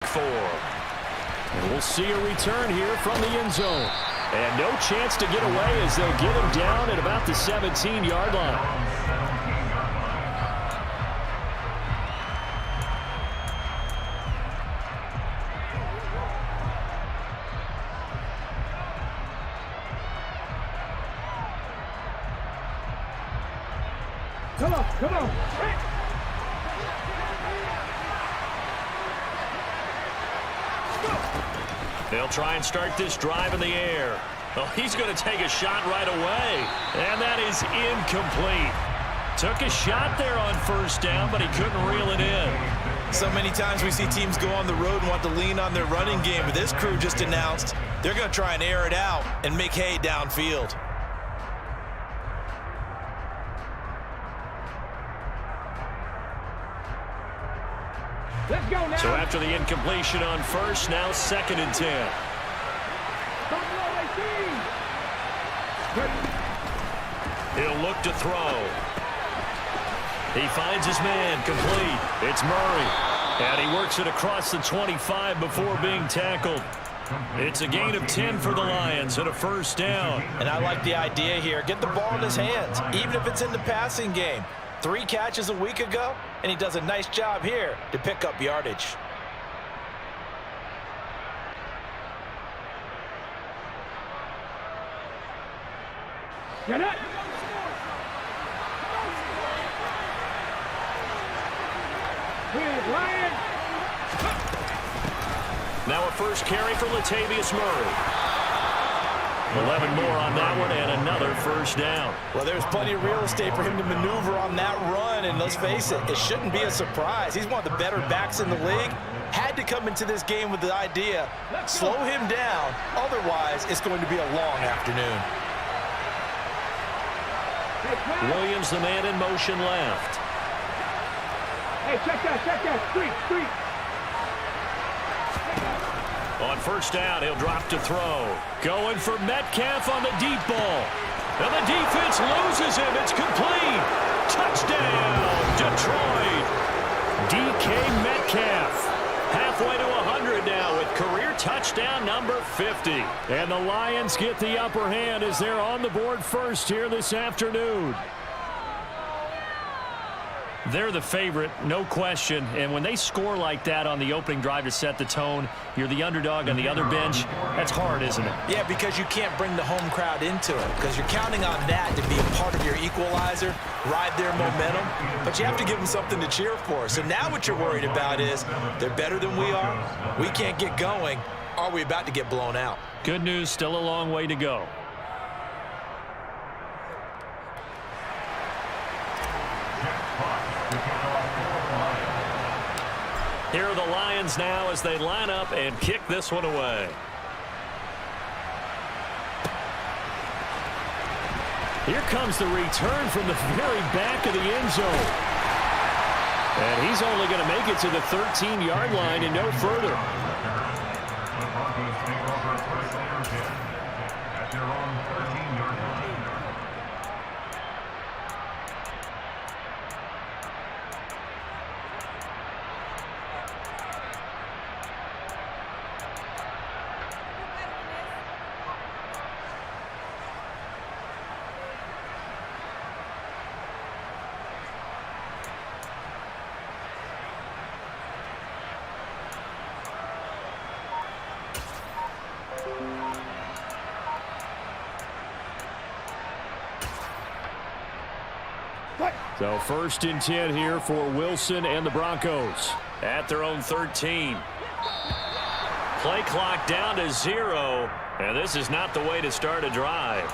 4. And we'll see a return here from the end zone. And no chance to get away as they'll get him down at about the 17-yard line. Come on, come on. They'll try and start this drive in the air. Oh, he's going to take a shot right away. And that is incomplete. Took a shot there on first down, but he couldn't reel it in. So many times we see teams go on the road and want to lean on their running game, but this crew just announced they're going to try and air it out and make hay downfield. Let's go now. So after the incompletion on first, now 2nd and 10. He'll look to throw. He finds his man, complete. It's Murray. And he works it across the 25 before being tackled. It's a gain of 10 for the Lions and a first down. And I like the idea here. Get the ball in his hands, even if it's in the passing game. 3 catches a week ago, and he does a nice job here to pick up yardage. Get it. Now a first carry for Latavius Murray. 11 more on that one and another first down. Well, there's plenty of real estate for him to maneuver on that run, and let's face it, it shouldn't be a surprise. He's one of the better backs in the league. Had to come into this game with the idea, slow him down, otherwise it's going to be a long afternoon. Williams, the man in motion left. Hey, check that, street. On first down, he'll drop to throw. Going for Metcalf on the deep ball. And the defense loses him. It's complete. Touchdown, Detroit. DK Metcalf. Halfway to 100 now with career touchdown number 50. And the Lions get the upper hand as they're on the board first here this afternoon. They're the favorite, no question. And when they score like that on the opening drive to set the tone, you're the underdog on the other bench. That's hard, isn't it? Yeah, because you can't bring the home crowd into it because you're counting on that to be a part of your equalizer, ride their momentum. But you have to give them something to cheer for. So now what you're worried about is they're better than we are. We can't get going. Are we about to get blown out? Good news, still a long way to go. Here are the Lions now as they line up and kick this one away. Here comes the return from the very back of the end zone. And he's only going to make it to the 13-yard line and no further. So 1st and 10 here for Wilson and the Broncos at their own 13. Play clock down to 0, and this is not the way to start a drive.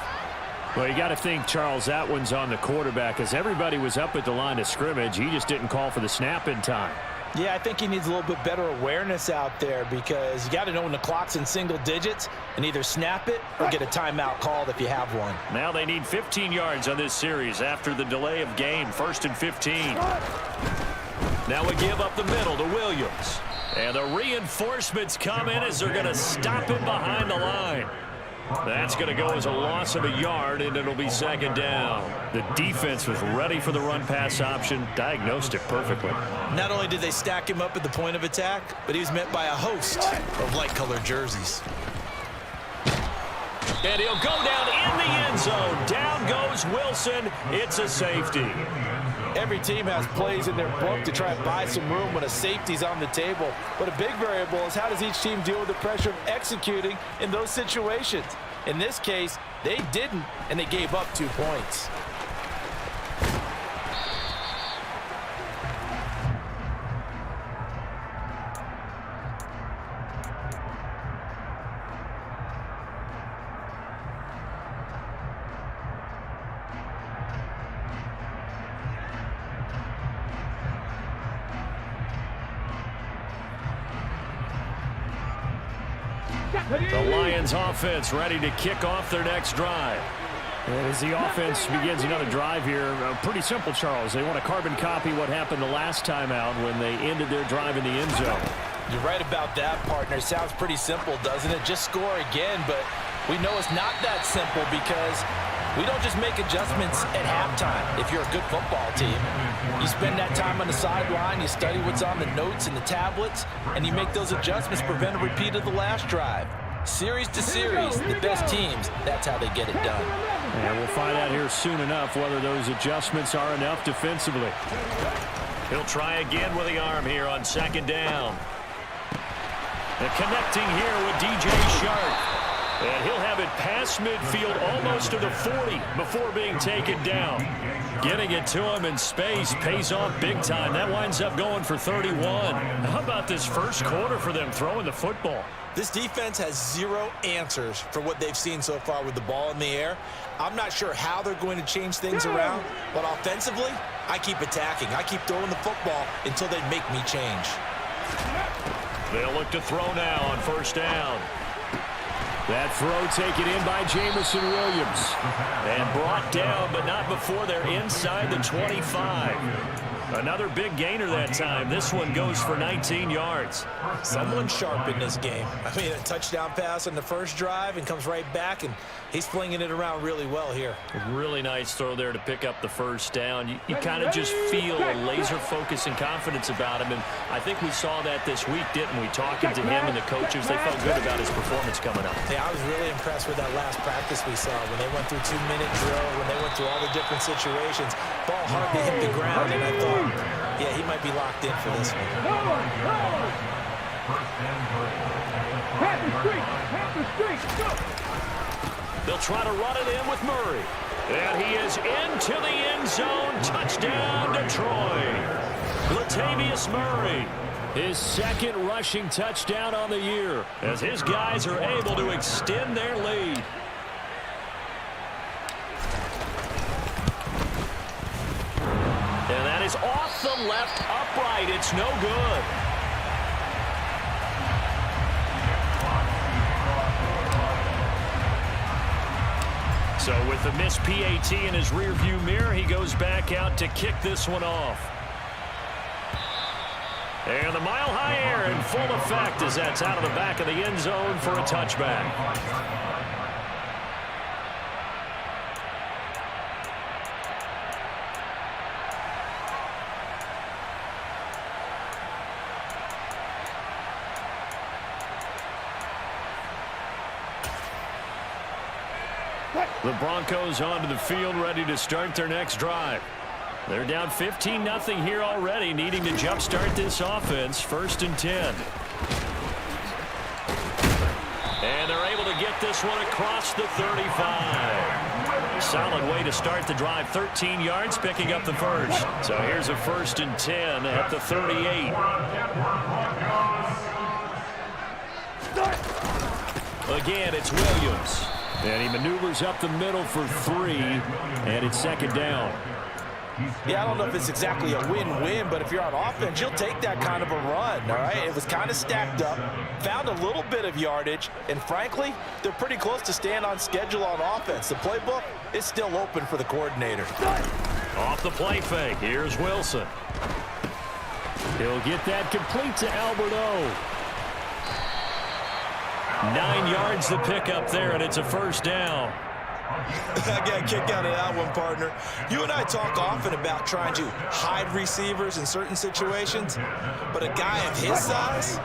Well, you got to think, Charles, that one's on the quarterback as everybody was up at the line of scrimmage. He just didn't call for the snap in time. Yeah, I think he needs a little bit better awareness out there because you got to know when the clock's in single digits and either snap it or get a timeout called if you have one. Now they need 15 yards on this series after the delay of game. 1st and 15. Now we give up the middle to Williams. And the reinforcements come in as they're going to stop him behind the line. That's going to go as a loss of a yard, and it'll be second down. The defense was ready for the run-pass option, diagnosed it perfectly. Not only did they stack him up at the point of attack, but he was met by a host of light-colored jerseys. And he'll go down in the end zone. Down goes Wilson. It's a safety. Every team has plays in their book to try and buy some room when a safety's on the table. But a big variable is how does each team deal with the pressure of executing in those situations. In this case, they didn't, and they gave up 2 points. The Lions offense ready to kick off their next drive. And as the offense begins another drive here, pretty simple, Charles. They want to carbon copy what happened the last time out when they ended their drive in the end zone. You're right about that, partner. Sounds pretty simple, doesn't it? Just score again, but we know it's not that simple because we don't just make adjustments at halftime. If you're a good football team, you spend that time on the sideline, you study what's on the notes and the tablets, and you make those adjustments, prevent a repeat of the last drive. Series to series, the best teams, that's how they get it done. And we'll find out here soon enough whether those adjustments are enough defensively. He'll try again with the arm here on second down. And connecting here with DJ Shark. And he'll have it past midfield almost to the 40 before being taken down. Getting it to him in space pays off big time. That winds up going for 31. How about this first quarter for them throwing the football? This defense has zero answers for what they've seen so far with the ball in the air. I'm not sure how they're going to change things around, but offensively, I keep attacking. I keep throwing the football until they make me change. They'll look to throw now on first down. That throw taken in by Jamison Williams. And brought down, but not before they're inside the 25. Another big gainer that time. This one goes for 19 yards. Someone sharp in this game. I mean, a touchdown pass on the first drive and comes right back, and he's flinging it around really well here. A really nice throw there to pick up the first down. You kind of just feel a laser focus and confidence about him, and I think we saw that this week, didn't we? Talking to him and the coaches, they felt good about his performance coming up. Yeah, I was really impressed with that last practice we saw when they went through 2-minute drill, when they went through all the different situations. Ball hardly hit the ground, and I thought, yeah, he might be locked in for this one. They'll try to run it in with Murray. And he is into the end zone. Touchdown, Detroit. Latavius Murray. His second rushing touchdown on the year as his guys are able to extend their lead. And that is off the left upright. It's no good. So with the missed PAT in his rearview mirror, he goes back out to kick this one off. And the mile-high air in full effect as that's out of the back of the end zone for a touchback. The Broncos onto the field, ready to start their next drive. They're down 15-0 here already, needing to jumpstart this offense. 1st and 10. And they're able to get this one across the 35. Solid way to start the drive. 13 yards, picking up the first. So here's a 1st and 10 at the 38. Again, it's Williams. And he maneuvers up the middle for 3, and it's second down. Yeah, I don't know if it's exactly a win-win, but if you're on offense, you'll take that kind of a run, all right? It was kind of stacked up, found a little bit of yardage, and frankly, they're pretty close to staying on schedule on offense. The playbook is still open for the coordinator. Off the play fake, here's Wilson. He'll get that complete to Alberto. 9 yards to pick up there, and it's a first down. I got a kick out of that one, partner. You and I talk often about trying to hide receivers in certain situations, but a guy of his size,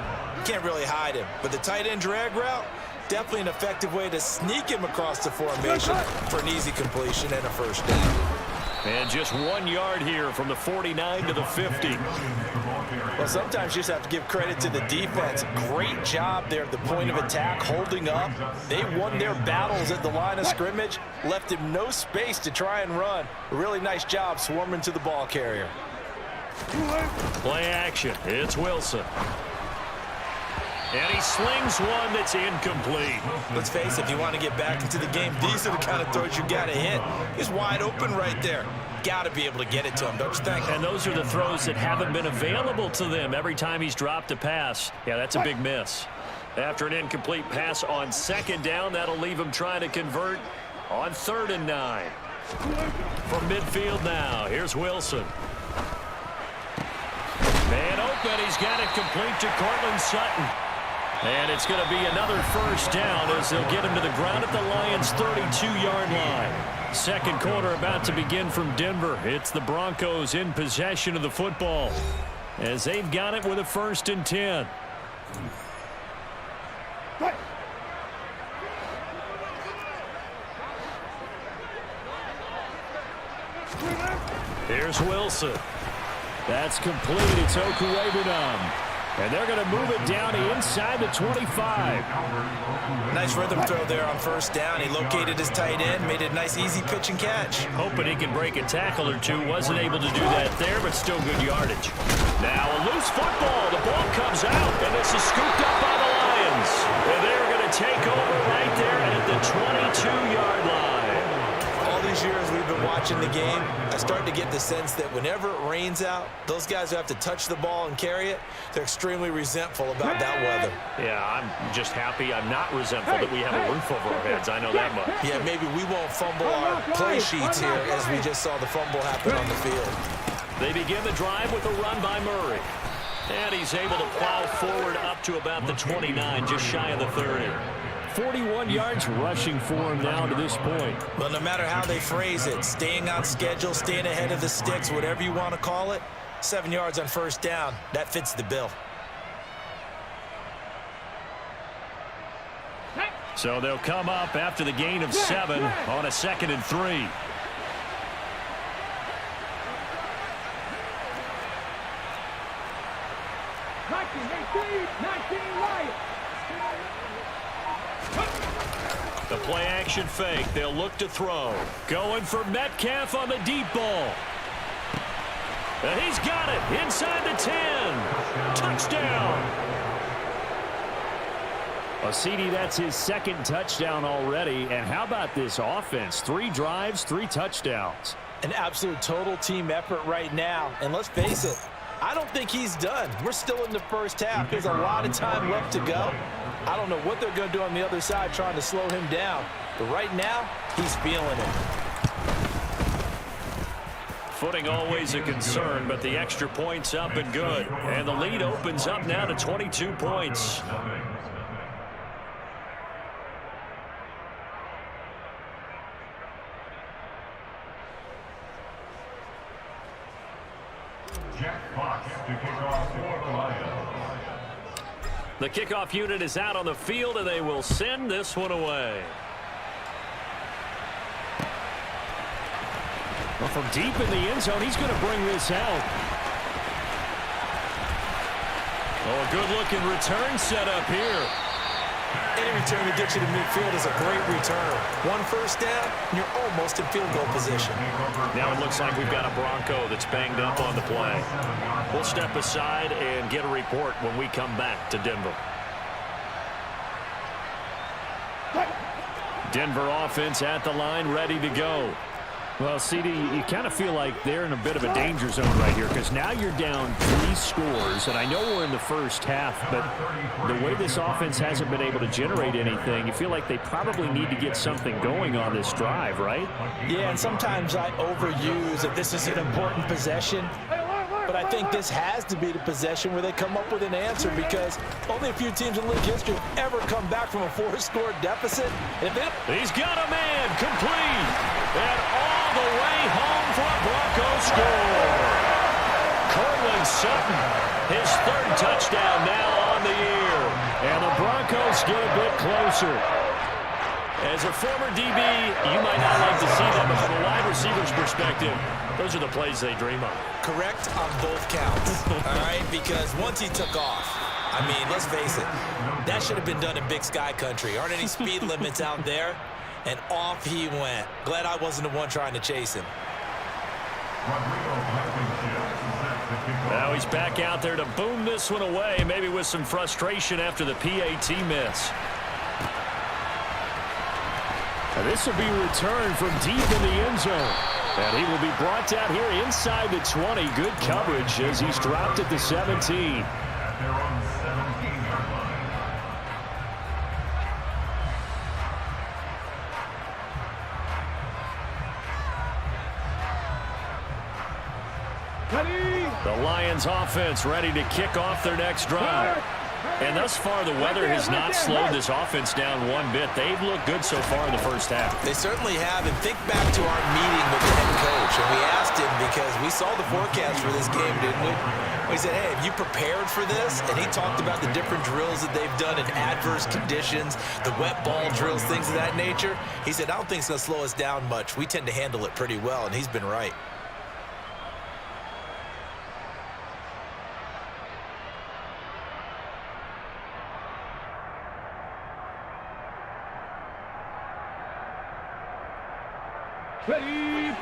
can't really hide him. But the tight end drag route, definitely an effective way to sneak him across the formation for an easy completion and a first down. And just 1 yard here from the 49 to the 50. Well, sometimes you just have to give credit to the defense. Great job there at the point of attack, holding up. They won their battles at the line of scrimmage, left him no space to try and run. A really nice job swarming to the ball carrier. Play action. It's Wilson. And he slings one that's incomplete. Let's face it, if you want to get back into the game, these are the kind of throws you got to hit. He's wide open right there. Got to be able to get it to him, don't you think? And those are the throws that haven't been available to them every time he's dropped a pass. Yeah, that's a big miss. After an incomplete pass on second down, that'll leave him trying to convert on 3rd and 9. From midfield now, here's Wilson. Man open, he's got it complete to Cortland Sutton. And it's going to be another first down as they'll get him to the ground at the Lions' 32-yard line. Second quarter about to begin from Denver. It's the Broncos in possession of the football as they've got it with a 1st and 10. Here's Wilson. That's complete. It's Okuwebunam. And they're going to move it down to inside the 25. Nice rhythm throw there on first down. He located his tight end, made it a nice, easy pitch and catch. Hoping he can break a tackle or two. Wasn't able to do that there, but still good yardage. Now a loose football. The ball comes out, and this is scooped up by the Lions. And they're going to take over right there at the 22-yard line. All these years we've been watching the game, I start to get the sense that whenever it rains out, those guys who have to touch the ball and carry it, they're extremely resentful about that weather. Yeah, I'm just happy I'm not resentful that we have a roof over our heads. I know that much. Yeah, maybe we won't fumble our play sheets here as we just saw the fumble happen on the field. They begin the drive with a run by Murray. And he's able to plow forward up to about the 29, just shy of the 30. 41 yards rushing for him now to this point. Well, no matter how they phrase it, staying on schedule, staying ahead of the sticks, whatever you want to call it, 7 yards on first down, that fits the bill. So they'll come up after the gain of 7 on a 2nd and 3. The play action fake. They'll look to throw. Going for Metcalf on the deep ball. And he's got it inside the 10. Touchdown. Well, CD, that's his 2nd touchdown already. And how about this offense? 3 drives, 3 touchdowns. An absolute total team effort right now. And let's face it, I don't think he's done. We're still in the first half. There's a lot of time left to go. I don't know what they're going to do on the other side trying to slow him down. But right now, he's feeling it. Footing always a concern, but the extra point's up and good. And the lead opens up now to 22 points. The kickoff unit is out on the field, and they will send this one away. Well, from deep in the end zone, he's going to bring this out. Oh, a good-looking return set up here. Any return to get you to midfield is a great return. 1 first down, and you're almost in field goal position. Now it looks like we've got a Bronco that's banged up on the play. We'll step aside and get a report when we come back to Denver. Denver offense at the line, ready to go. Well, CD, you kind of feel like they're in a bit of a danger zone right here because now you're down 3 scores, and I know we're in the first half, but the way this offense hasn't been able to generate anything, you feel like they probably need to get something going on this drive, right? Yeah, and sometimes I overuse that this is an important possession. But I think this has to be the possession where they come up with an answer, because only a few teams in league history have ever come back from a 4-score deficit. He's got a man, complete, and all the way home for a Broncos score. Cortland Sutton, his third touchdown now on the year, and the Broncos get a bit closer. As a former DB, you might not like to see them, but from a wide receiver's perspective, those are the plays they dream of. Correct on both counts, all right? Because once he took off, I mean, let's face it, that should have been done in Big Sky country. Aren't any speed limits out there? And off he went. Glad I wasn't the one trying to chase him. Now he's back out there to boom this one away, maybe with some frustration after the PAT miss. And this will be returned from deep in the end zone. And he will be brought down here inside the 20. Good coverage as he's dropped at the 17. The Lions offense ready to kick off their next drive. And thus far, the weather has not slowed this offense down one bit. They've looked good so far in the first half. They certainly have. And think back to our meeting with the head coach. And we asked him, because we saw the forecast for this game, didn't we? We said, hey, have you prepared for this? And he talked about the different drills that they've done in adverse conditions, the wet ball drills, things of that nature. He said, I don't think it's going to slow us down much. We tend to handle it pretty well, and he's been right.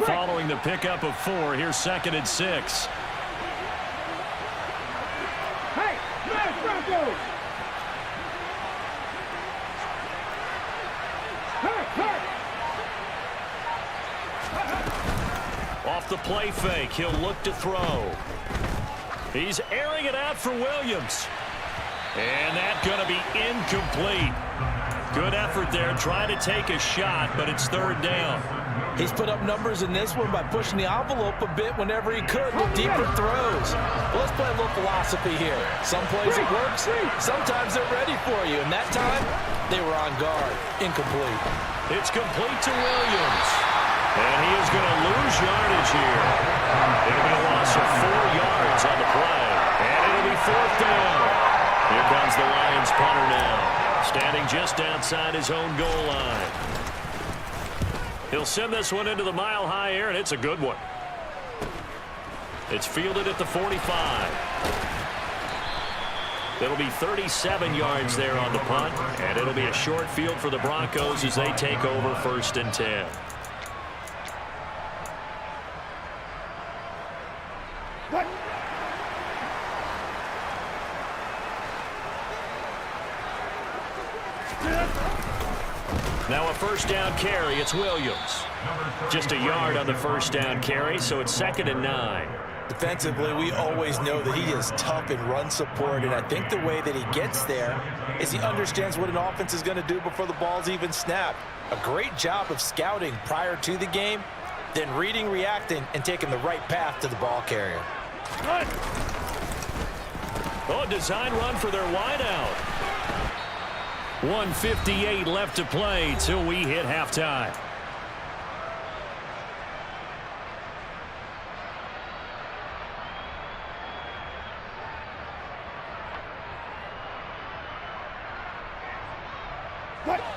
Following the pickup of 4, here's 2nd and 6. Hey, smash Broncos! Off the play fake, he'll look to throw. He's airing it out for Williams. And that's going to be incomplete. Good effort there, trying to take a shot, but it's 3rd down. He's put up numbers in this one by pushing the envelope a bit whenever he could with deeper throws. Well, let's play a little philosophy here. Some plays it works, sometimes they're ready for you. And that time, they were on guard. Incomplete. It's complete to Williams. And he is going to lose yardage here. It'll be a loss of 4 yards on the play. And it'll be 4th down. Here comes the Lions punter now, standing just outside his own goal line. He'll send this one into the mile-high air, and it's a good one. It's fielded at the 45. It'll be 37 yards there on the punt, and it'll be a short field for the Broncos as they take over 1st and 10. Now a 1st down carry. It's Williams. Just a yard on the 1st down carry, so it's 2nd and 9. Defensively, we always know that he is tough in run support, and I think the way that he gets there is he understands what an offense is going to do before the ball's even snapped. A great job of scouting prior to the game, then reading, reacting, and taking the right path to the ball carrier. Oh, design run for their wideout. 1:58 left to play till we hit halftime.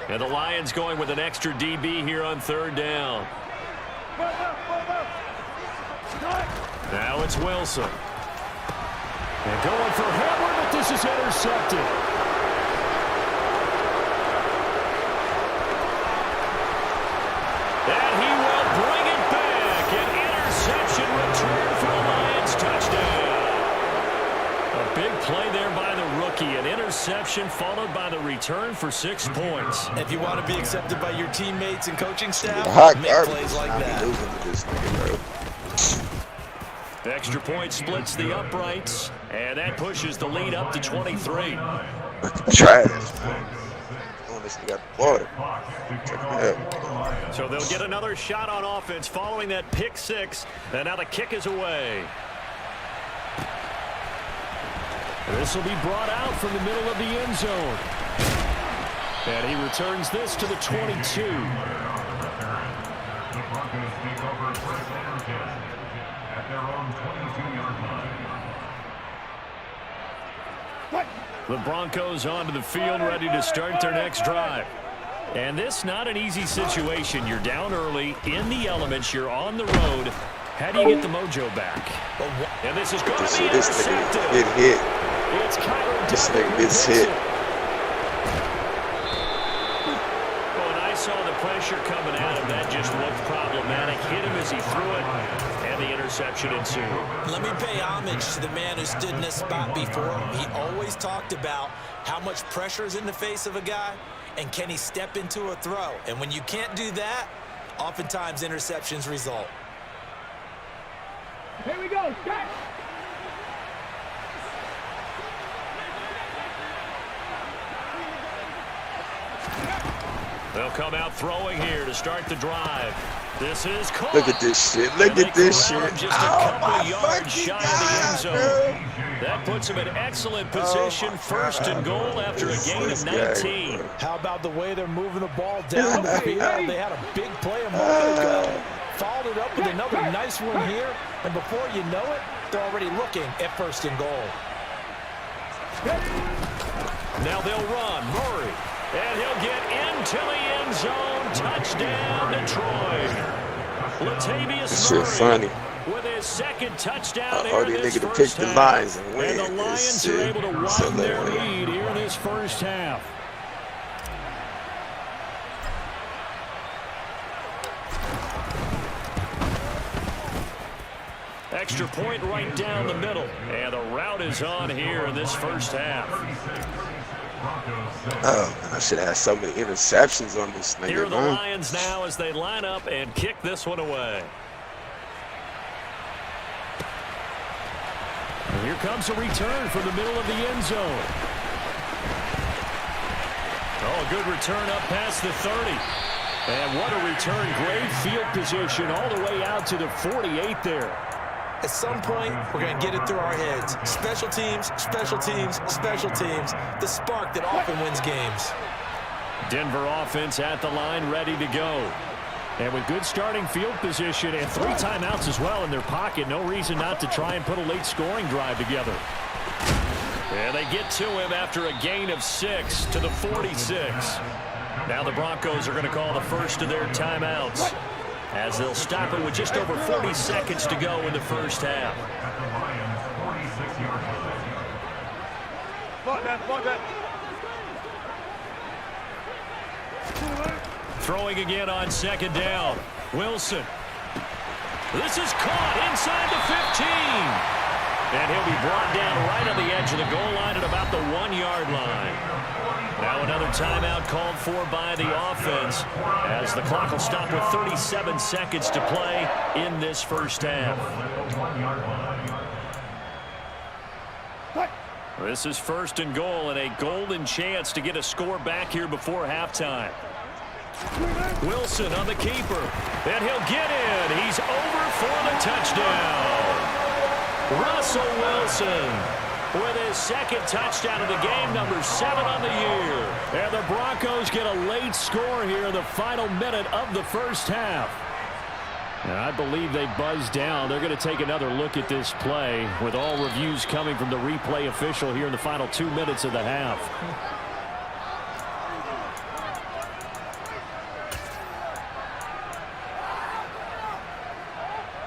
And the Lions going with an extra DB here on 3rd down. Now it's Wilson. And going for Hamler, but this is intercepted. And he will bring it back. An interception return for the Lions. Touchdown. A big play there by the rookie. An interception followed by the return for 6 points. If you want to be accepted by your teammates and coaching staff, make plays like that. Extra point splits the uprights, and that pushes the lead up to 23. Trash. Got water. So they'll get another shot on offense following that pick 6, and now the kick is away. This will be brought out from the middle of the end zone. And he returns this to the 22. The Broncos take over first and 10 at their own 22-yard line. The Broncos onto the field, ready to start their next drive. And this not an easy situation. You're down early, in the elements, you're on the road. How do you get the mojo back? And this is going to be intercepted. This nigga get hit. It's Kyler. This nigga gets hit. When I saw the pressure coming at him, that just looked problematic. Hit him as he threw it, and the interception ensued. Let me pay homage to the man who stood in this spot before. He always talked about how much pressure is in the face of a guy, and can he step into a throw. And when you can't do that, oftentimes interceptions result. Here we go. Start. They'll come out throwing here to start the drive. This is caught. Look at this shit. Look at this shit. Just a couple yards shy of the end zone. That puts him in excellent position, first and goal after a gain of 19. How about the way they're moving the ball down the field? They had a big play a moment ago. Followed it up with another nice one here. And before you know it, they're already looking at first and goal. Now they'll run. Murray. And he'll get into the end zone. Touchdown, Detroit. Latavius Murray funny. with his second touchdown All here in these this niggas to pick first the half. Lions and win. And the Lions are able to widen their lead here in this first half. Extra point right down the middle. And the route is on here in this first half. Oh, I should have had so many interceptions on this nigga. Here are the Lions now as they line up and kick this one away. And here comes a return from the middle of the end zone. Oh, a good return up past the 30. And what a return. Great field position all the way out to the 48 there. At some point, we're going to get it through our heads. Special teams, special teams, special teams. The spark that often wins games. Denver offense at the line, ready to go. And with good starting field position and 3 timeouts as well in their pocket, no reason not to try and put a late scoring drive together. And they get to him after a gain of 6 to the 46. Now the Broncos are going to call the first of their timeouts, as they'll stop it with just over 40 seconds to go in the first half. Throwing again on second down. Wilson. This is caught inside the 15. And he'll be brought down right on the edge of the goal line at about the 1-yard line. Now another timeout called for by the offense, as the clock will stop with 37 seconds to play in this first half. This is first and goal and a golden chance to get a score back here before halftime. Wilson on the keeper, and he'll get in. He's over for the touchdown. Russell Wilson with his second touchdown of the game, number 7 on the year. And the Broncos get a late score here in the final minute of the first half. And I believe they buzzed down. They're going to take another look at this play, with all reviews coming from the replay official here in the final 2 minutes of the half.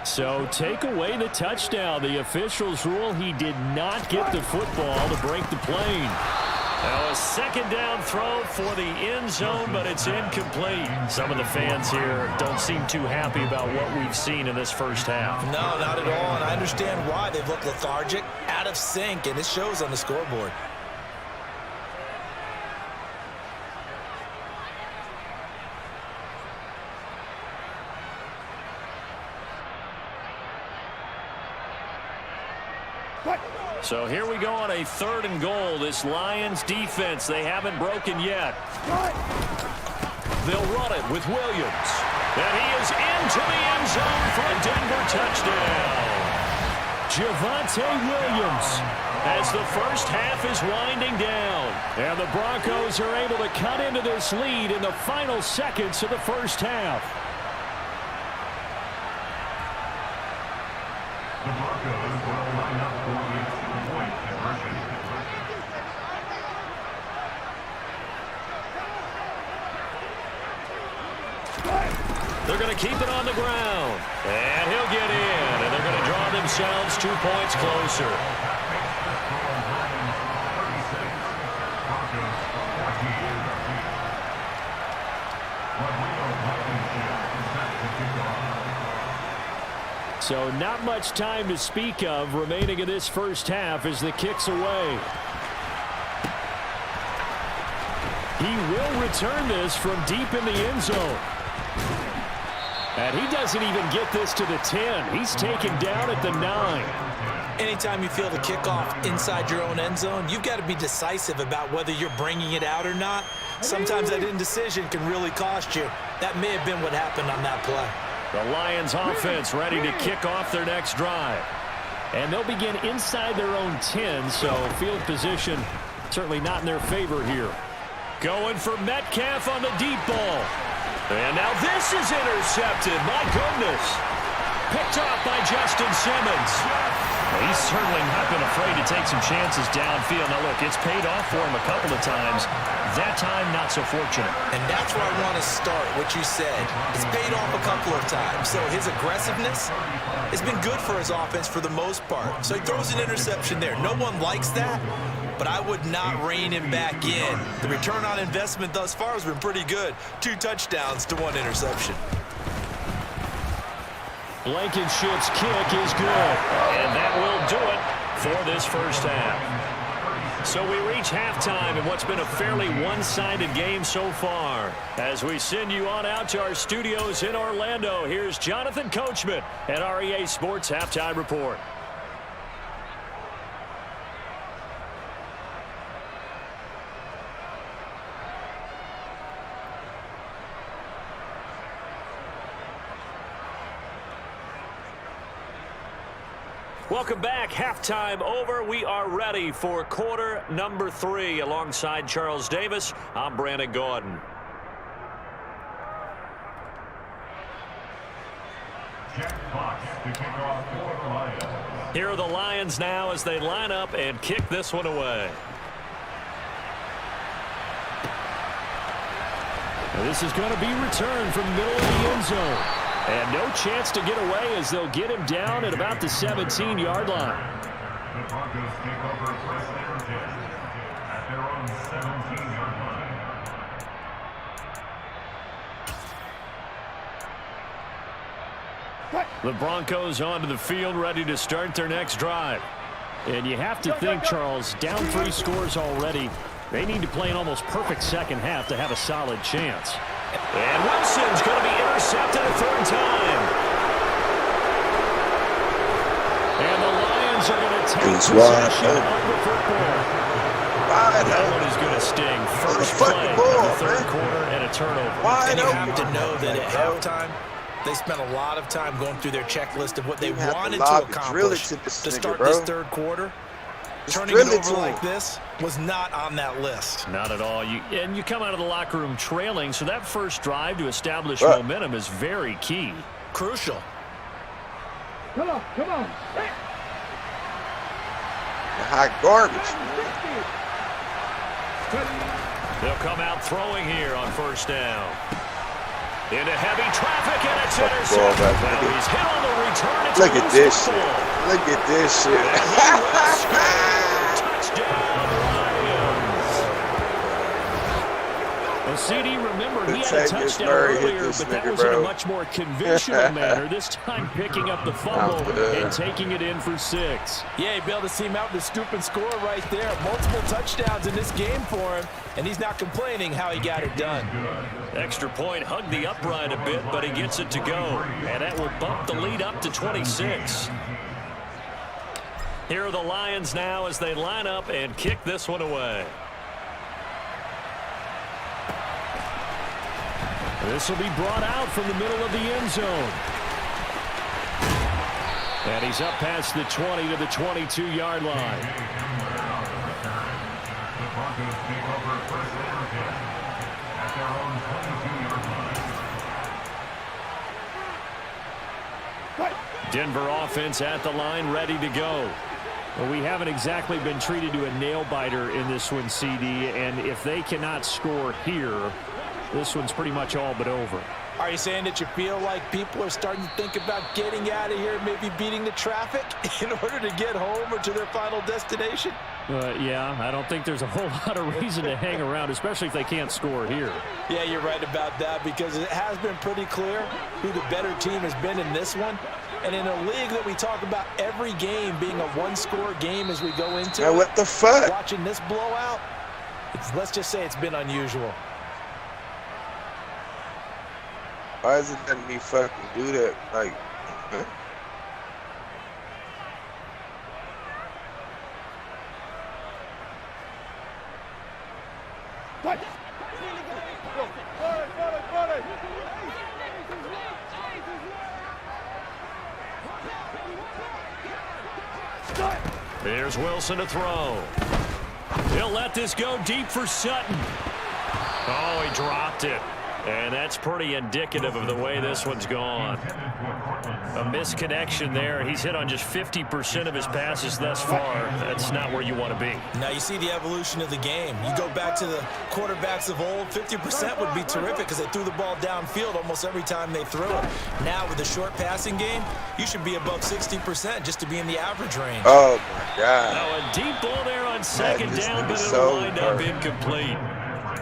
So take away the touchdown. The officials rule he did not get the football to break the plane. Now a second down throw for the end zone, but it's incomplete. Some of the fans here don't seem too happy about what we've seen in this first half. No, not at all, and I understand why. They've looked lethargic, out of sync, and it shows on the scoreboard. So here we go on a 3rd and goal. This Lions defense, they haven't broken yet. They'll run it with Williams. And he is into the end zone for a Denver touchdown. Javonte Williams as the first half is winding down. And the Broncos are able to cut into this lead in the final seconds of the first half. The Broncos will line up for the two-point conversion. They're going to keep it on the ground. And he'll get in. And they're going to draw themselves 2 points closer. So not much time to speak of remaining in this first half as the kick's away. He will return this from deep in the end zone. And he doesn't even get this to the 10. He's taken down at the 9. Anytime you feel the kickoff inside your own end zone, you've got to be decisive about whether you're bringing it out or not. Sometimes that indecision can really cost you. That may have been what happened on that play. The Lions offense ready to kick off their next drive. And they'll begin inside their own 10, so field position certainly not in their favor here. Going for Metcalf on the deep ball. And now this is intercepted. My goodness. Picked off by Justin Simmons. Well, he's certainly not been afraid to take some chances downfield. Now, look, it's paid off for him a couple of times. That time, not so fortunate. And that's where I want to start, what you said. It's paid off a couple of times. So his aggressiveness has been good for his offense for the most part. So he throws an interception there. No one likes that, but I would not rein him back in. The return on investment thus far has been pretty good. 2 touchdowns to 1 interception. Blankenship's kick is good. And that will do it for this first half. So we reach halftime in what's been a fairly one-sided game so far. As we send you on out to our studios in Orlando, here's Jonathan Coachman at REA Sports Halftime Report. Welcome back. Halftime over. We are ready for quarter number 3. Alongside Charles Davis, I'm Brandon Gordon. Jack Fox to kick off for the Lions. Here are the Lions now as they line up and kick this one away. Now this is going to be returned from the middle of the end zone. And no chance to get away as they'll get him down at about the 17-yard line. The Broncos take over first and 10 at their own 17-yard line. The Broncos onto the field ready to start their next drive. And you have to think, Charles, down 3 scores already. They need to play an almost perfect second half to have a solid chance. And Wilson's going to be intercepted a 3rd time. And the Lions are going to take possession of the football. That one is going to sting. First play of the 3rd quarter and a turnover. And you have to know that at halftime, they spent a lot of time going through their checklist of what they wanted to accomplish to start this 3rd quarter. Turning it over like this was not on that list. Not at all. And you come out of the locker room trailing, so that first drive to establish momentum is very key. Crucial. Come on, come on. Hot garbage. They'll come out throwing here on first down. Into heavy traffic, and it's intercepted. Now he's hit on the return. It's Look at this shit. Look at this shit. Touchdown, Lions. Well, CD, remember, he had a touchdown earlier, but that was in a much more conventional manner. This time picking up the fumble and taking it in for 6. Yeah, he bailed his team out with a scoop and score right there. Multiple touchdowns in this game for him, and he's not complaining how he got it done. Extra point hugged the upright a bit, but he gets it to go. And that will bump the lead up to 26. Here are the Lions now as they line up and kick this one away. This will be brought out from the middle of the end zone. And he's up past the 20 to the 22-yard line. The Broncos take over first down 10 at their own 22-yard line. Denver offense at the line, ready to go. Well, we haven't exactly been treated to a nail-biter in this one, CD, and if they cannot score here, this one's pretty much all but over. Are you saying that you feel like people are starting to think about getting out of here, maybe beating the traffic in order to get home or to their final destination? Yeah, I don't think there's a whole lot of reason to hang around, especially if they can't score here. Yeah, you're right about that, because it has been pretty clear who the better team has been in this one. And in a league that we talk about every game being a one-score game as we go into Man, what the fuck? watching this blowout, let's just say it's been unusual. Why is it letting me fucking do that? Like, huh? Here's Wilson to throw. He'll let this go deep for Sutton. Oh, he dropped it. And that's pretty indicative of the way this one's gone. A misconnection there. He's hit on just 50% of his passes thus far. That's not where you want to be. Now you see the evolution of the game. You go back to the quarterbacks of old, 50% would be terrific because they threw the ball downfield almost every time they threw it. Now with the short passing game, you should be above 60% just to be in the average range. Oh my God. Now a deep ball there on second down, but it'll so wind up incomplete.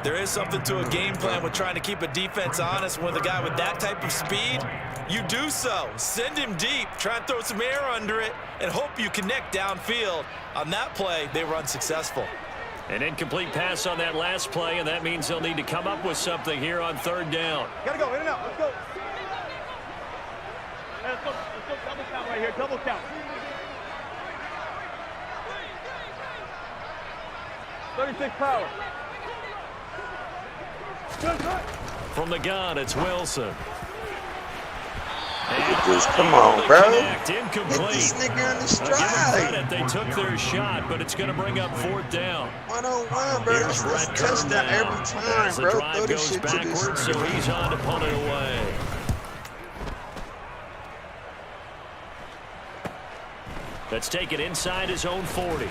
There is something to a game plan with trying to keep a defense honest. With a guy with that type of speed, you do so. Send him deep, try and throw some air under it, and hope you connect downfield. On that play, they were unsuccessful. An incomplete pass on that last play, and that means they'll need to come up with something here on third down. Gotta go, in and out, let's go. Let's go, double count right here, double count. 36 power. From the gun, it's Wilson. Look at this. Come on, bro. Get Incomplete. this nigga in the Give them stride. credit, they took their shot, but it's going to bring up fourth down. 101, bro. Here's That's a Redcurve touchdown now. every time, As the bro. drive Throw this goes shit to this. backwards, so he's on to punt it away. Let's take it inside his own 40.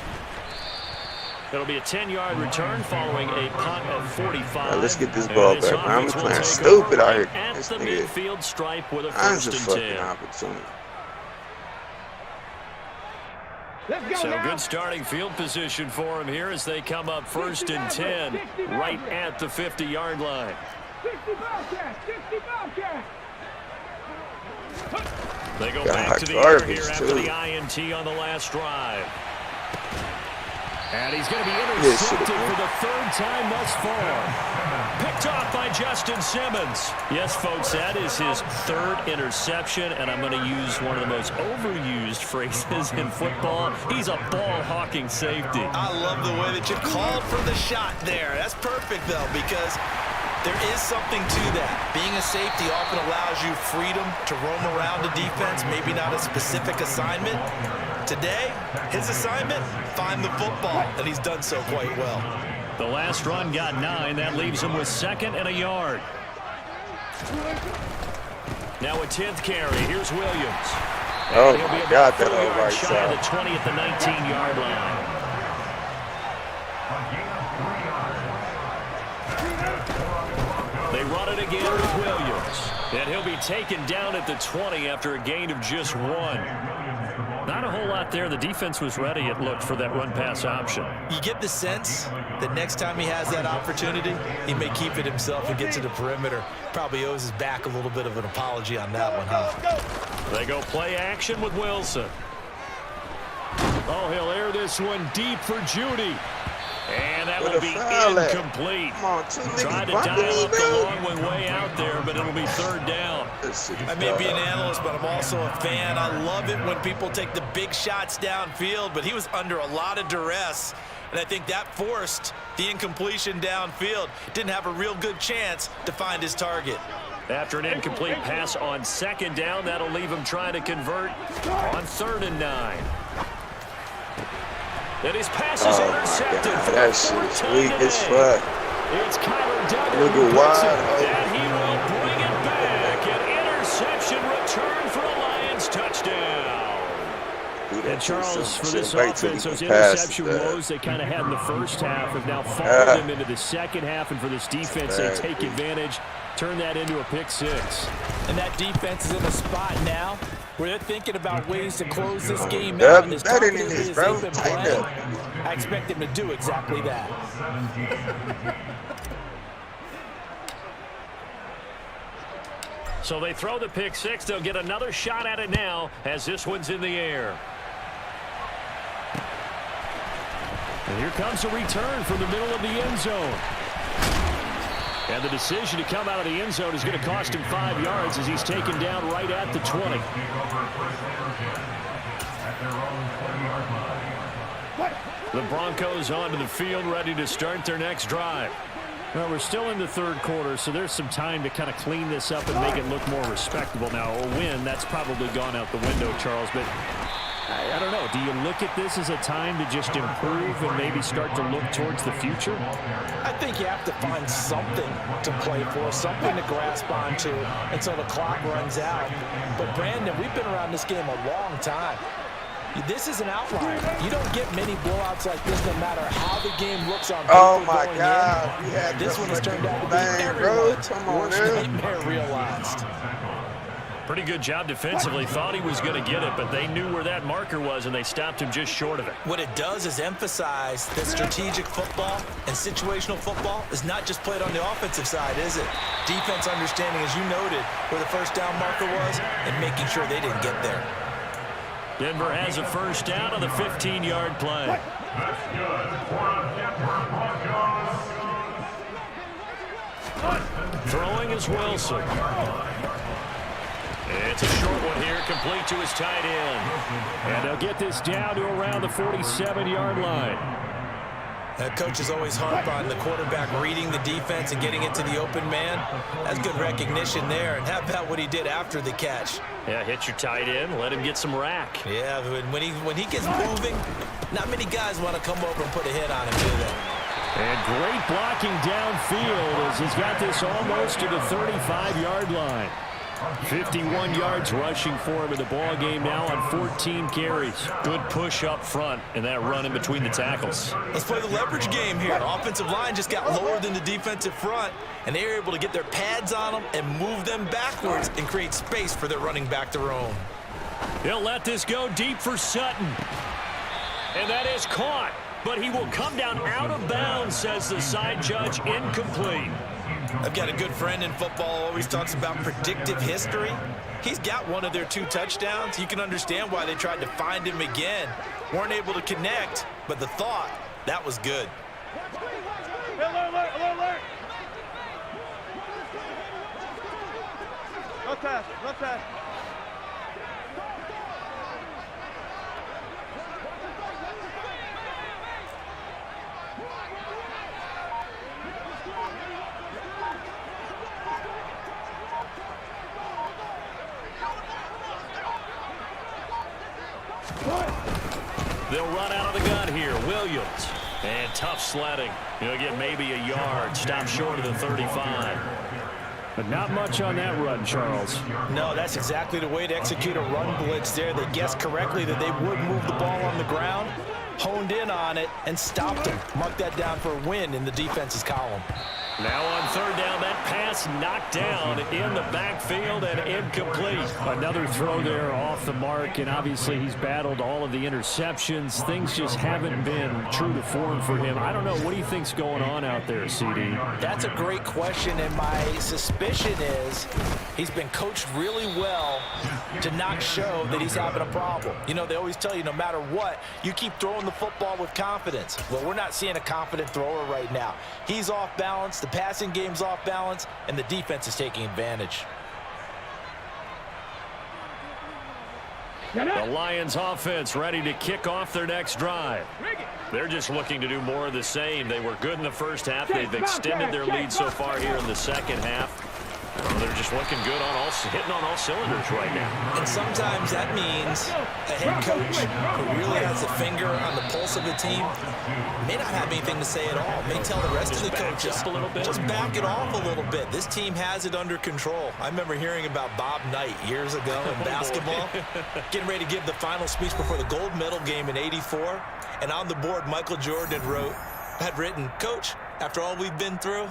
It'll be a 10-yard return following a punt of 45. Right, let's get this ball back, man. I'm playing stupid out here. At This the nigga. midfield stripe with a That's first a and fucking 10. opportunity. Let's go So now. good starting field position for him here as they come up first and 10 right at the 50-yard line. 60 Bobcat, 60 Bobcat. They go Got back to the air garbage, here after too. the INT on the last drive. And he's going to be Yes, intercepted sir. for the third time thus far. Picked off by Justin Simmons. Yes, folks, that is his third interception, and I'm going to use one of the most overused phrases in football. He's a ball-hawking safety. I love the way that you called for the shot there. That's perfect, though, because there is something to that. Being a safety often allows you freedom to roam around the defense, maybe not a specific assignment. Today, his assignment, find the football, and he's done so quite well. The last run got 9. That leaves him with 2nd and a yard. Now a 10th carry. Here's Williams. Oh He'll be my about God, that 4 old yards right shy of the side. 20 at the 19-yard line. They run it again with Williams. And he'll be taken down at the 20 after a gain of just 1. Not a whole lot there. The defense was ready, it looked, for that run-pass option. You get the sense that next time he has that opportunity, he may keep it himself and get to the perimeter. Probably owes his back a little bit of an apology on that one, huh? They go play action with Wilson. Oh, he'll air this one deep for Judy. And that Where will the be foul at? incomplete. Come on, two Tried niggas to blocking dial me, up the bro. long one way out there, but it'll be third down. This shit is I may be an dog. analyst, but I'm also a fan. I love it when people take the big shots downfield, but he was under a lot of duress, and I think that forced the incompletion downfield. Didn't have a real good chance to find his target. After an incomplete pass on second down, that'll leave him trying to convert on 3rd and 9. And his pass is intercepted for that the 4th shit's time weak today. as fuck. It's Kyler Duggan Look who at picks it, wide. and he will bring it back. An interception return for a Lions touchdown. And Charles, for this offense, those interception woes they kind of had in the first half have now followed them into the second half. And for this defense, they take advantage, turn that into a pick 6. And that defense is in a spot now where they're thinking about ways to close this game out. And as confidently as they've been playing, I expect them to do exactly that. So they throw the pick 6. They'll get another shot at it now as this one's in the air. And here comes a return from the middle of the end zone. And the decision to come out of the end zone is going to cost him 5 yards as he's taken down right at the 20. The Broncos onto the field, ready to start their next drive. Well, we're still in the 3rd quarter, so there's some time to kind of clean this up and make it look more respectable. Now, a win, that's probably gone out the window, Charles, but I don't know. Do you look at this as a time to just improve and maybe start to look towards the future? I think you have to find something to play for, something to grasp onto until the clock runs out. But, Brandon, we've been around this game a long time. This is an outlier. You don't get many blowouts like this no matter how the game looks on paper. Oh, my going God. in. This one has turned out to be everyone's worst nightmare realized. Pretty good job defensively. Thought he was going to get it, but they knew where that marker was, and they stopped him just short of it. What it does is emphasize that strategic football and situational football is not just played on the offensive side, is it? Defense understanding, as you noted, where the first down marker was and making sure they didn't get there. Denver has a first down on the 15-yard play. That's good for the Denver Broncos. Throwing is Wilson. It's a short one here, complete to his tight end. And they'll get this down to around the 47-yard line. Coaches always harp on the quarterback reading the defense and getting it to the open man. That's good recognition there. And how about what he did after the catch? Yeah, hit your tight end, let him get some rack. Yeah, when he gets moving, not many guys want to come over and put a hit on him, do they? And great blocking downfield as he's got this almost to the 35-yard line. 51 yards rushing for him in the ball game now on 14 carries. Good push up front and that run in between the tackles. Let's play the leverage game here. Offensive line just got lower than the defensive front, and they were able to get their pads on them and move them backwards and create space for their running back to roam. He'll let this go deep for Sutton. And that is caught, but he will come down out of bounds, says the side judge. Incomplete. I've got a good friend in football, always talks about predictive history. He's got one of their 2 touchdowns. You can understand why they tried to find him again. Weren't able to connect, but the thought, that was good. Alert. No pass. They'll run out of the gun here. Williams. And tough sledding. He'll get maybe a yard. Stop short of the 35. But not much on that run, Charles. No, that's exactly the way to execute a run blitz there. They guessed correctly that they would move the ball on the ground, honed in on it, and stopped him. Mark that down for a win in the defense's column. Now on 3rd down, that pass knocked down in the backfield and incomplete. Another throw there off the mark, and obviously he's battled all of the interceptions. Things just haven't been true to form for him. I don't know. What do you think's going on out there, CD? That's a great question, and my suspicion is he's been coached really well to not show that he's having a problem. You know, they always tell you no matter what, you keep throwing the football with confidence. Well, we're not seeing a confident thrower right now. He's off balance. The passing game's off balance, and the defense is taking advantage. The Lions offense ready to kick off their next drive. They're just looking to do more of the same. They were good in the first half. They've extended their lead so far here in the second half. Well, they're just looking good on hitting on all cylinders right now. And sometimes that means a head coach who really has a finger on the pulse of the team may not have anything to say at all. May tell the rest of the coaches, a little bit. just back it off a little bit. This team has it under control. I remember hearing about Bob Knight years ago in basketball, getting ready to give the final speech before the gold medal game in '84. And on the board, Michael Jordan had written, "Coach, after all we've been through,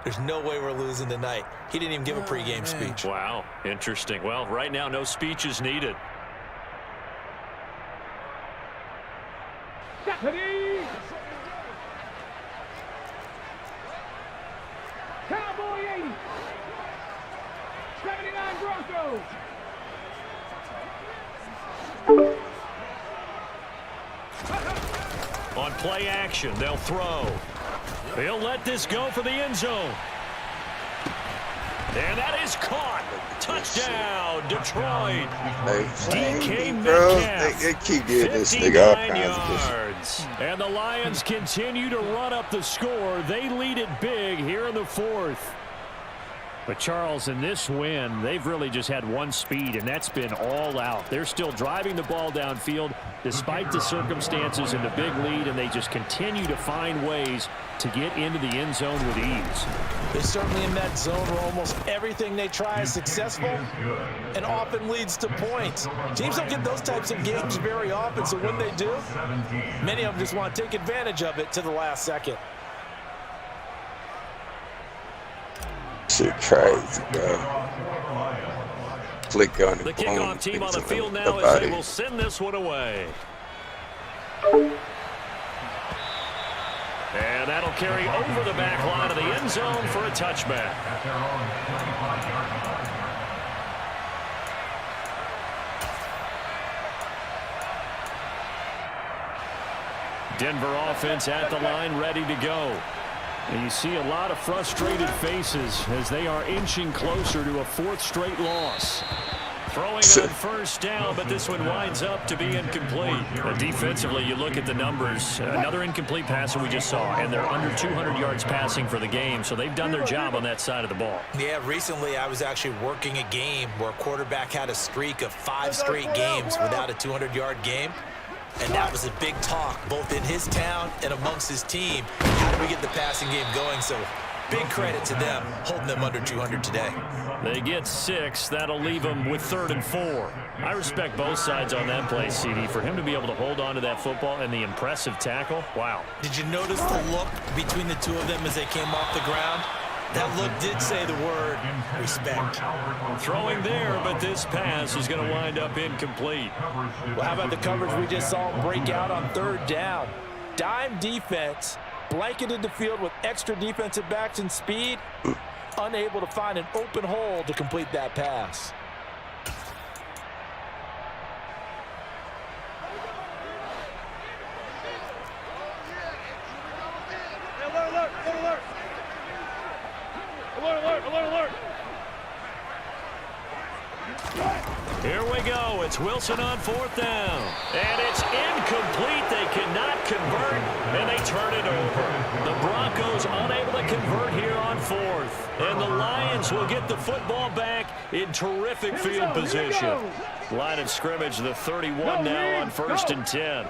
there's no way we're losing tonight." He didn't even give a pregame speech. Wow, interesting. Well, right now, no speech is needed. Deputy! Cowboy 80! 79 Broncos! On play action, they'll throw. He'll let this go for the end zone. And that is caught. Touchdown, Detroit. DK Metcalf. They keep giving this nigga all 59 kinds of this. yards. And the Lions continue to run up the score. They lead it big here in the fourth. But, Charles, in this win, they've really just had one speed, and that's been all out. They're still driving the ball downfield despite the circumstances and the big lead, and they just continue to find ways to get into the end zone with ease. They're certainly in that zone where almost everything they try is successful and often leads to points. Teams don't get those types of games very often, so when they do, many of them just want to take advantage of it to the last second. Shit crazy, bro. Click on it. The kickoff team on the field now as they will send this one away. And that'll carry over the back line of the end zone for a touchback. Denver offense at the line, ready to go. And you see a lot of frustrated faces as they are inching closer to a fourth straight loss. Throwing on first down, but this one winds up to be incomplete. Defensively, you look at the numbers. Another incomplete passer we just saw, and they're under 200 yards passing for the game, so they've done their job on that side of the ball. Yeah, recently I was actually working a game where a quarterback had a streak of 5 straight games without a 200-yard game. And that was a big talk, both in his town and amongst his team. How do we get the passing game going? So big credit to them, holding them under 200 today. They get 6. That'll leave them with 3rd and 4. I respect both sides on that play, CD. For him to be able to hold on to that football and the impressive tackle, wow. Did you notice the look between the two of them as they came off the ground? That look did say the word respect. Throwing there, but this pass is going to wind up incomplete. Well, how about the coverage we just saw break out on 3rd down? Dime defense, blanketed the field with extra defensive backs and speed, unable to find an open hole to complete that pass. Alert! Here we go. It's Wilson on 4th down. And it's incomplete. They cannot convert, and they turn it over. The Broncos unable to convert here on 4th. And the Lions will get the football back in terrific field position. Line of scrimmage, the 31 now on 1st and 10.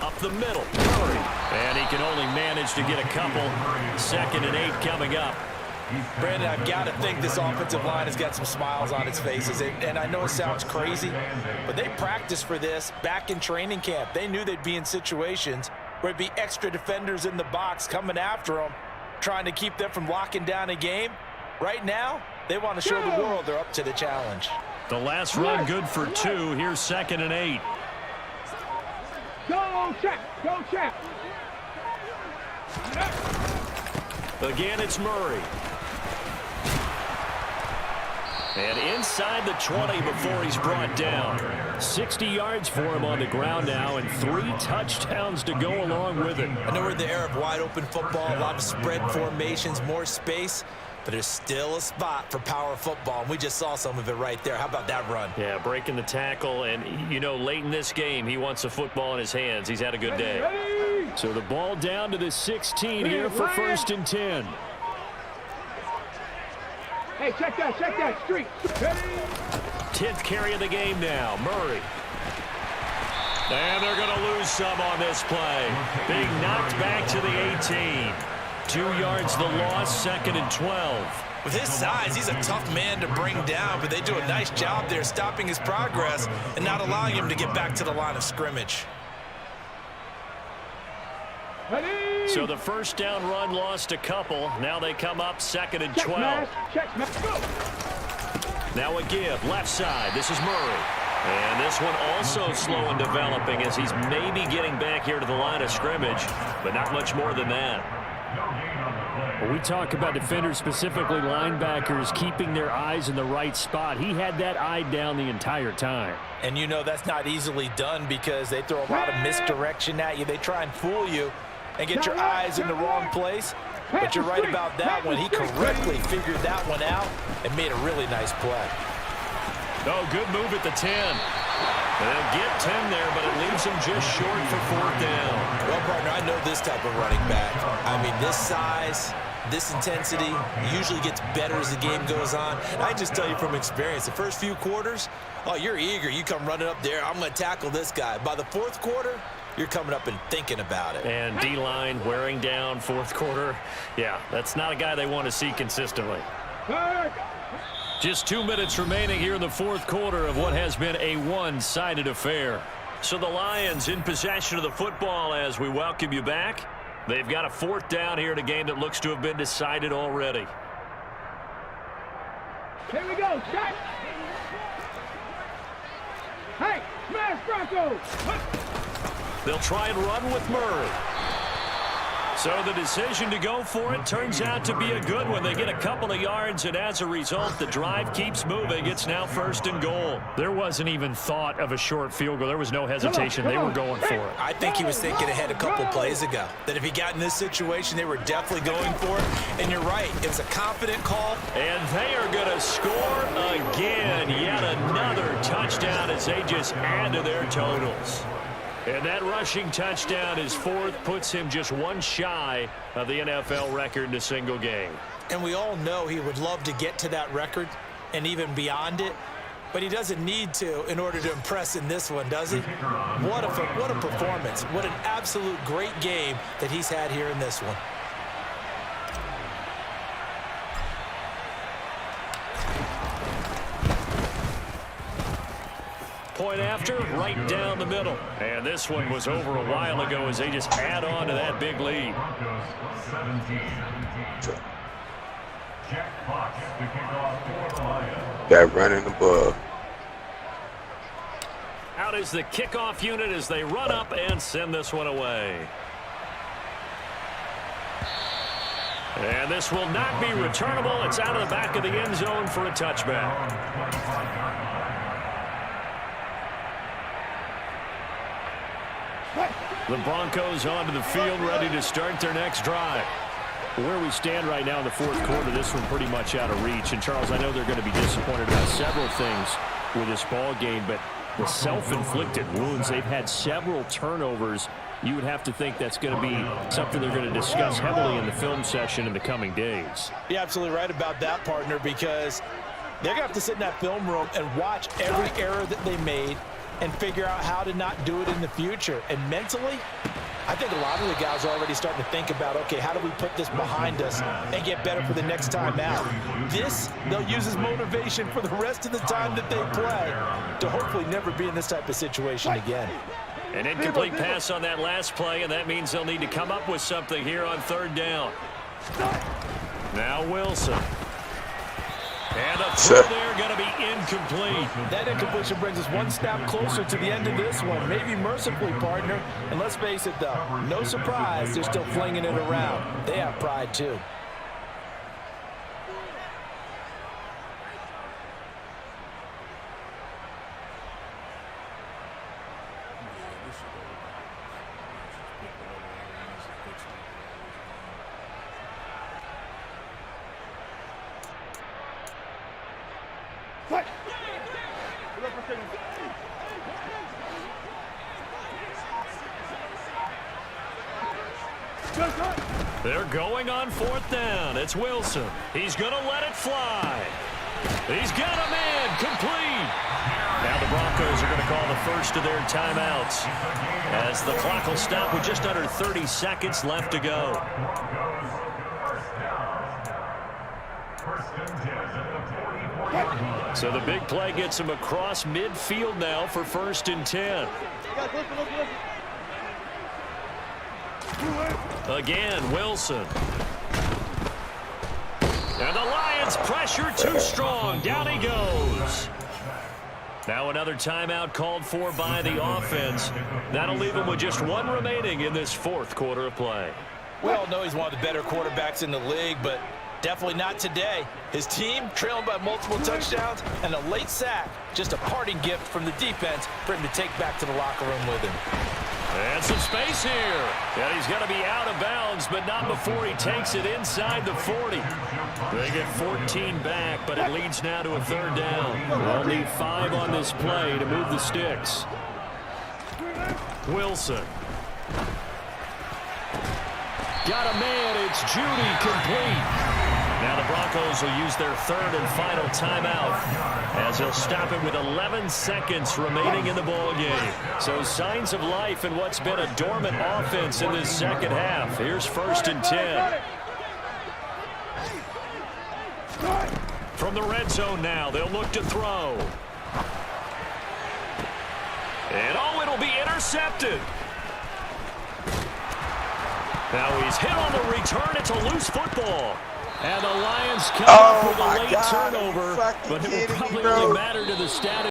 Up the middle, Murray. And he can only manage to get a couple. 2nd and 8 coming up. Brandon, I've got to think this offensive line has got some smiles on its faces. And I know it sounds crazy, but they practiced for this back in training camp. They knew they'd be in situations where it'd be extra defenders in the box coming after them, trying to keep them from locking down a game. Right now, they want to show the world they're up to the challenge. The last run good for 2. Here's 2nd and 8. Go check! Again, it's Murray. And inside the 20 before he's brought down. 60 yards for him on the ground now, and 3 touchdowns to go along with it. I know we're in the era of wide-open football, a lot of spread formations, more space, but there's still a spot for power football, and we just saw some of it right there. How about that run? Yeah, breaking the tackle, and, you know, late in this game, he wants the football in his hands. He's had a good day. So the ball down to the 16 here for 1st and 10. Hey, check that, street. Ready? 10th carry of the game now, Murray. And they're going to lose some on this play. Being knocked back to the 18. 2 yards the loss, 2nd and 12. With his size, he's a tough man to bring down, but they do a nice job there stopping his progress and not allowing him to get back to the line of scrimmage. Ready? So the first down run lost a couple. Now they come up 2nd and 12. Check smash, go. Now a give, left side. This is Murray. And this one also slow in developing as he's maybe getting back here to the line of scrimmage, but not much more than that. When we talk about defenders, specifically linebackers, keeping their eyes in the right spot, he had that eye down the entire time. And you know that's not easily done because they throw a lot of misdirection at you. They try and fool you and get your eyes in the wrong place. But you're right about that one. He correctly figured that one out and made a really nice play. Oh, good move at the 10. They'll get 10 there, but it leaves them just short for 4th down. Well, partner, I know this type of running back. I mean, this size, this intensity usually gets better as the game goes on. And I just tell you from experience, the first few quarters, oh, you're eager. You come running up there, I'm going to tackle this guy. By the 4th quarter, you're coming up and thinking about it. And D-line wearing down 4th quarter. Yeah, that's not a guy they want to see consistently. Just 2 minutes remaining here in the 4th quarter of what has been a one-sided affair. So the Lions in possession of the football as we welcome you back. They've got a 4th down here in a game that looks to have been decided already. Here we go, check. Hey, smash Broncos. They'll try and run with Murray. So the decision to go for it turns out to be a good one. They get a couple of yards, and as a result, the drive keeps moving. It's now 1st and goal. There wasn't even thought of a short field goal. There was no hesitation. They were going for it. I think he was thinking ahead a couple plays ago, that if he got in this situation, they were definitely going for it. And you're right, it was a confident call. And they are going to score again. Yet another touchdown as they just add to their totals. And that rushing touchdown, his 4th, puts him just one shy of the NFL record in a single game. And we all know he would love to get to that record and even beyond it, but he doesn't need to in order to impress in this one, does he? What a performance. What an absolute great game that he's had here in this one. Point after, right down the middle. And this one was over a while ago as they just add on to that big lead. Broncos 17. Jack Fox to kick off for the Lions. Got running the ball. Out is the kickoff unit as they run up and send this one away. And this will not be returnable. It's out of the back of the end zone for a touchback. The Broncos onto the field, ready to start their next drive. Where we stand right now in the 4th quarter, this one pretty much out of reach. And, Charles, I know they're going to be disappointed about several things with this ball game, but the self-inflicted wounds, they've had several turnovers. You would have to think that's going to be something they're going to discuss heavily in the film session in the coming days. You're absolutely right about that, partner, because they're going to have to sit in that film room and watch every error that they made and figure out how to not do it in the future. And mentally, I think a lot of the guys are already starting to think about, okay, how do we put this behind us and get better for the next time out? This, they'll use as motivation for the rest of the time that they play to hopefully never be in this type of situation again. An incomplete pass on that last play, and that means they'll need to come up with something here on 3rd down. Now Wilson. And the throw there going to be incomplete. That incompletion brings us one step closer to the end of this one. Maybe mercifully, partner. And let's face it, though, no surprise, they're still flinging it around. They have pride, too. Good, good. They're going on 4th down. It's Wilson. He's going to let it fly. He's got him in. Complete. Now the Broncos are going to call the first of their timeouts as the clock will stop with just under 30 seconds left to go. So the big play gets him across midfield now for 1st and 10. Again, Wilson. And the Lions pressure too strong. Down he goes. Now another timeout called for by the offense. That'll leave him with just one remaining in this 4th quarter of play. We all know he's one of the better quarterbacks in the league, but definitely not today. His team trailing by multiple touchdowns and a late sack. Just a parting gift from the defense for him to take back to the locker room with him. And some space here. And he's going to be out of bounds, but not before he takes it inside the 40. They get 14 back, but it leads now to a 3rd down. They'll need 5 on this play to move the sticks. Wilson. Got a man. It's Judy, complete. Now the Broncos will use their 3rd and final timeout as they'll stop it with 11 seconds remaining in the ballgame. So signs of life in what's been a dormant offense in this 2nd half. Here's 1st and 10. From the red zone now, they'll look to throw. And it'll be intercepted. Now he's hit on the return. It's a loose football. And the Lions come up with a late turnover, but it will probably only matter to the status.